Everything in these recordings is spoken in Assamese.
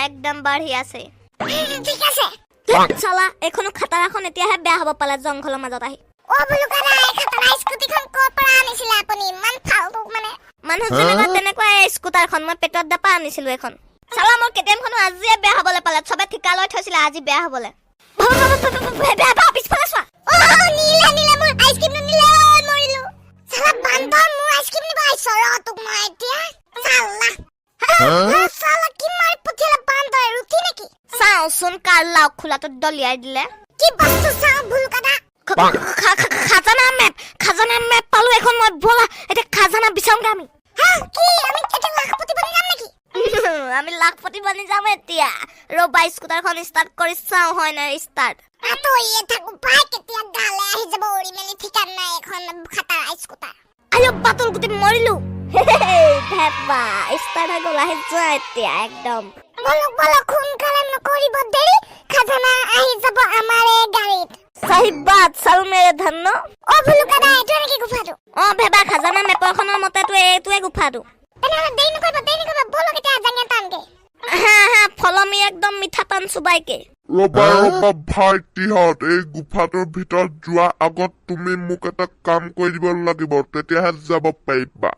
একদম বাঢ়ি আছে ঠিক আছে চালা এখনো খাতাৰাখন এতিয়াহে বেয়া হ'ব পালে জংঘলৰ মাজত আহি ও বুলুকাদা এই খাতাৰা স্কুটিখন ক'ৰ পৰা আনিছিলে আপুনি ইমান ফালতু মানে মানুহজনে তেনেকুৱা স্কুটাৰখন মই পেটত দাপা আনিছিলো এখন চালা মোৰ কেটিএমখনো আজিয়ে বেয়া হ'বলৈ পালে চবে ঠিকা লৈ থৈছিলে আজি বেয়া হ'বলৈ পিছফালে চোৱা নীলা মোৰ আইচক্ৰীম নিলে মৰিলো চালা বান্দৰ মোৰ আইচক্ৰীম নিব আহিছ তোক মই এতিয়া চালা কি মাৰি পঠিয়ালে বান্দৰ ৰুটি নেকি চাওচোন কাৰ লাও খোলাটো দলিয়াই দিলে কি বস্তু চাও বুলুকাদা খাজানা মেপ পালো এখন মই বলা এতিয়া খাজানা বিচাৰোঁগে আমি কি আমি কেতিয়া লাখপতি বনি যাম নেকি আমি লাখপতি বনি যাম এতিয়া ৰবা স্কুটাৰখন ষ্টাৰ্ট কৰি চাও হয় না ষ্টাৰ্ট আতো ইয়ে থাকো পাই কেতিয়া গালে আহি যাব উৰি মেলি ঠিকান নাই এখন খাতাৰা স্কুটাৰ আয়ো বাতল গুটি মৰিলো ভেপা ষ্টাৰ্ট হৈ গ'ল আহি যোৱা এতিয়া একদম বলক সোনকালে নকৰিব দেৰি খাজানা আহি যাব আমাৰ এই গাড়ীত सही बात चल मेरे धन्नो ओ बुलुकादা এটো নেকি গুফাটো ओ ভেবা খাজানা মেপৰখনৰ মতেটো এইটোৱে গুফাটো তেনেহলে দেৰি নকৰিব বলক এতিয়া জাঙিয়া টানকে হ্যাঁ ফলো মি একদম মিঠা পান চুবাইকে ৰবা ভাইটিহঁত এই গুফাটোৰ ভিতৰত যোৱা আগত তুমি মোক এটা কাম কৰি দিব লাগিব তেতিয়াহে যাব পাৰিবা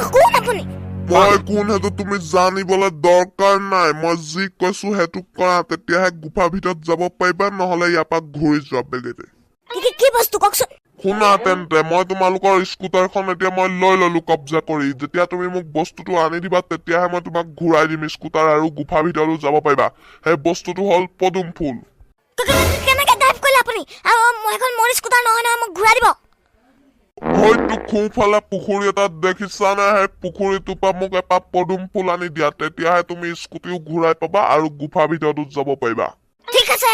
কোন আপুনি মই কোন হেতু তুমি জানিবলৈ দৰকাৰ নাই মই যি কৈছো হেতু কৰা তেতিয়াহে গুফা ভিতৰত যাব পাৰিবা নহলে ইয়াৰ পৰা ঘূৰি যোৱা বেগেতে কি বস্তু ককচোন শুনা তেন্তে মই তোমালোকৰ স্কুটাৰখন এতিয়া মই লৈ ললো কব্জা কৰি যেতিয়া তুমি মোক বস্তুটো আনি দিবা তেতিয়াহে মই তোমাক ঘূৰাই দিম স্কুটাৰ আৰু গুফা ভিতৰলৈ যাব পাৰিবা সেই বস্তুটো হ'ল পদুম ফুল কেনেকৈ ড্ৰাইভ কৰিলে আপুনি আৰু মই এখন মোৰ স্কুটাৰ নহয় নহয় মোক ঘূৰাই দিব হয়তো খুফালে পুখুৰী এটাত দেখিছা নে সেই পুখুৰীটোৰ পৰা মোক এপাহ পদুম ফুল আনি দিয়া তেতিয়াহে তুমি স্কুটিও ঘূৰাই পাবা আৰু গুফা ভিতৰতো যাব পাৰিবা ঠিক আছে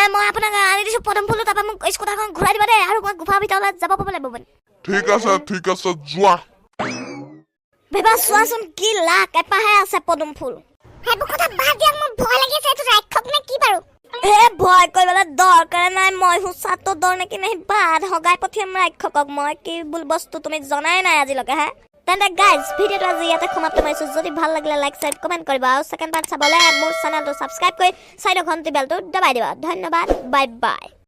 মই আপোনাক আনি দিছো পদম ফুল তাৰপৰা মোক স্কুটাৰখন ঘূৰাই দিব দেই আৰু মই গুফা ভিতৰলৈ যাব পাব লাগিব ঠিক আছে যোৱা ভেবা চোৱাচোন কি লাখ এপাহে আছে পদম ফুল হেবু কথা বাদ দিয়া মোৰ ভয় লাগিছে এটো ৰাক্ষক নে কি বাৰু ভয় কৰিবলৈ দৰকাৰ নাই মই হুচাতো দৰ নেকি নাই বাদ হগাই পঠিয়াম ৰাক্ষকক মই কি বুল বস্তু তুমি জনাই নাই আজিলৈকে হে তেন্তে গাইজ ভিডিঅ'টো আজি ইয়াতে সমাপ্ত কৰিছো যদি ভাল লাগিলে লাইক চাইড কমেণ্ট কৰিবা আৰু সেকেন্ড পাৰ্ট চাবলৈ মোৰ চেনেলটো সাবস্ক্ৰাইব কৰি চাইডৰ ঘণ্টি বেলটো দবাই দিবা ধন্যবাদ বাই বাই